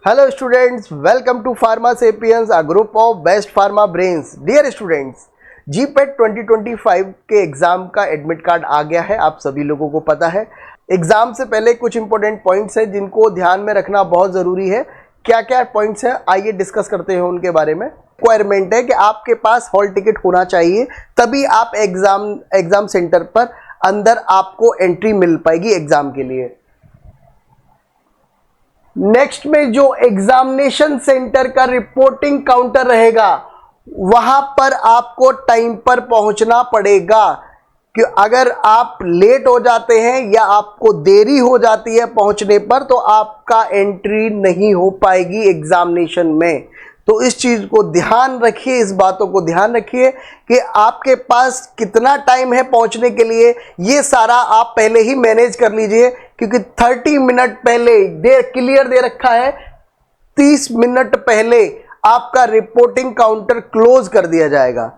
Hello students, welcome to Pharma Sapiens, a group of best pharma brains. Dear students, GPET 2025 के exam का admit card आ गया है, आप सभी लोगों को पता है। एग्ज़ाम से पहले कुछ इंपॉर्टेंट पॉइंट्स हैं जिनको ध्यान में रखना बहुत ज़रूरी है। क्या क्या पॉइंट्स हैं, आइए डिस्कस करते हैं उनके बारे में। रिक्वायरमेंट है कि आपके पास हॉल टिकट होना चाहिए, तभी आप एग्ज़ाम सेंटर पर अंदर आपको एंट्री मिल पाएगी एग्ज़ाम के लिए। नेक्स्ट में जो एग्जामिनेशन सेंटर का रिपोर्टिंग काउंटर रहेगा वहां पर आपको टाइम पर पहुंचना पड़ेगा, कि अगर आप लेट हो जाते हैं या आपको देरी हो जाती है पहुंचने पर तो आपका एंट्री नहीं हो पाएगी एग्जामिनेशन में। तो इस चीज़ को ध्यान रखिए, इस बातों को ध्यान रखिए कि आपके पास कितना टाइम है पहुंचने के लिए। ये सारा आप पहले ही मैनेज कर लीजिए, क्योंकि 30 मिनट पहले क्लियर दे रखा है, 30 मिनट पहले आपका रिपोर्टिंग काउंटर क्लोज कर दिया जाएगा।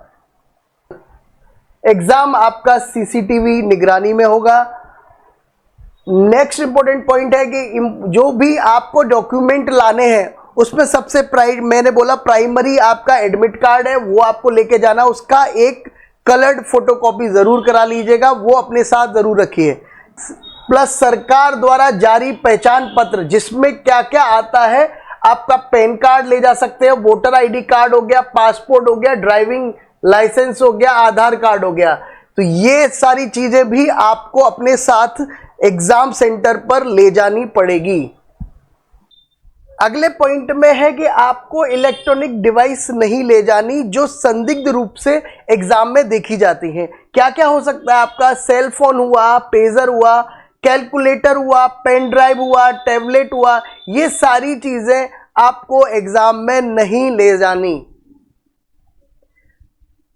एग्जाम आपका सीसीटीवी निगरानी में होगा। नेक्स्ट इंपॉर्टेंट पॉइंट है कि जो भी आपको डॉक्यूमेंट लाने हैं उसमें सबसे मैंने बोला प्राइमरी आपका एडमिट कार्ड है, वो आपको लेके जाना। उसका एक कलर्ड फोटोकॉपी जरूर करा लीजिएगा, वो अपने साथ जरूर रखिए। प्लस सरकार द्वारा जारी पहचान पत्र, जिसमें क्या क्या आता है, आपका पैन कार्ड ले जा सकते हैं, वोटर आईडी कार्ड हो गया, पासपोर्ट हो गया, ड्राइविंग लाइसेंस हो गया, आधार कार्ड हो गया। तो ये सारी चीजें भी आपको अपने साथ एग्जाम सेंटर पर ले जानी पड़ेगी। अगले पॉइंट में है कि आपको इलेक्ट्रॉनिक डिवाइस नहीं ले जानी जो संदिग्ध रूप से एग्जाम में देखी जाती हैं। क्या क्या हो सकता है आपका? सेल फोन हुआ, पेजर हुआ, कैलकुलेटर हुआ, पेन ड्राइव हुआ, टैबलेट हुआ, ये सारी चीजें आपको एग्जाम में नहीं ले जानी।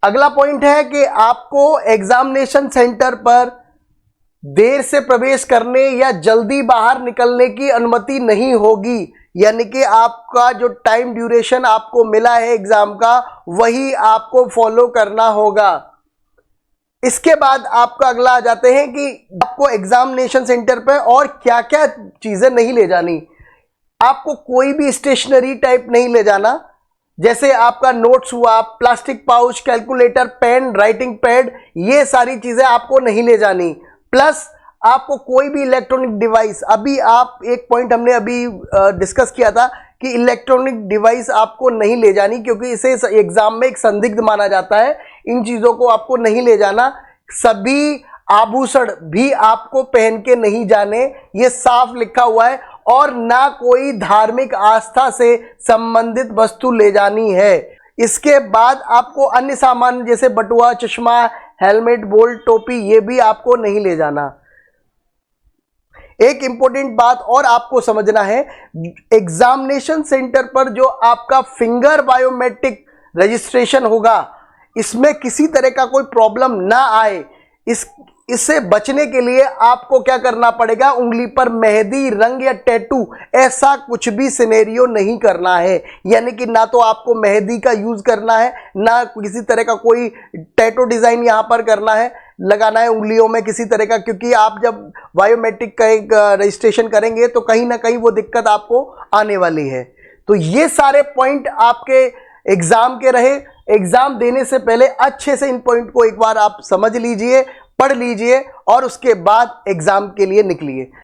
अगला पॉइंट है कि आपको एग्जामिनेशन सेंटर पर देर से प्रवेश करने या जल्दी बाहर निकलने की अनुमति नहीं होगी, यानी कि आपका जो टाइम ड्यूरेशन आपको मिला है एग्जाम का वही आपको फॉलो करना होगा। इसके बाद आपको अगला आ जाते हैं कि आपको एग्जामिनेशन सेंटर पे और क्या क्या चीजें नहीं ले जानी। आपको कोई भी स्टेशनरी टाइप नहीं ले जाना, जैसे आपका नोट्स हुआ, plastic pouch, calculator, pen, writing pad, ये सारी चीजें आपको नहीं ले जानी। प्लस आपको कोई भी इलेक्ट्रॉनिक डिवाइस, अभी आप एक पॉइंट हमने अभी डिस्कस किया था कि इलेक्ट्रॉनिक डिवाइस आपको नहीं ले जानी, क्योंकि इसे एग्जाम में एक संदिग्ध माना जाता है। इन चीज़ों को आपको नहीं ले जाना। सभी आभूषण भी आपको पहन के नहीं जाने, ये साफ लिखा हुआ है। और ना कोई धार्मिक आस्था से संबंधित वस्तु ले जानी है। इसके बाद आपको अन्य सामान जैसे बटुआ, चश्मा, हेलमेट, बोल्ट, टोपी, ये भी आपको नहीं ले जाना। एक इंपॉर्टेंट बात और आपको समझना है, एग्जामिनेशन सेंटर पर जो आपका फिंगर बायोमेट्रिक रजिस्ट्रेशन होगा, इसमें किसी तरह का कोई प्रॉब्लम ना आए, इससे बचने के लिए आपको क्या करना पड़ेगा? उंगली पर मेहंदी, रंग या टैटू, ऐसा कुछ भी सिनेरियो नहीं करना है। यानी कि ना तो आपको मेहंदी का यूज करना है, ना किसी तरह का कोई टैटू डिजाइन यहां पर करना है, लगाना है उंगलियों में किसी तरह का, क्योंकि आप जब बायोमेट्रिक का एक रजिस्ट्रेशन करेंगे तो कहीं ना कहीं वो दिक्कत आपको आने वाली है। तो ये सारे पॉइंट आपके एग्जाम के रहे। एग्जाम देने से पहले अच्छे से इन पॉइंट को एक बार आप समझ लीजिए, पढ़ लीजिए और उसके बाद एग्जाम के लिए निकलिए।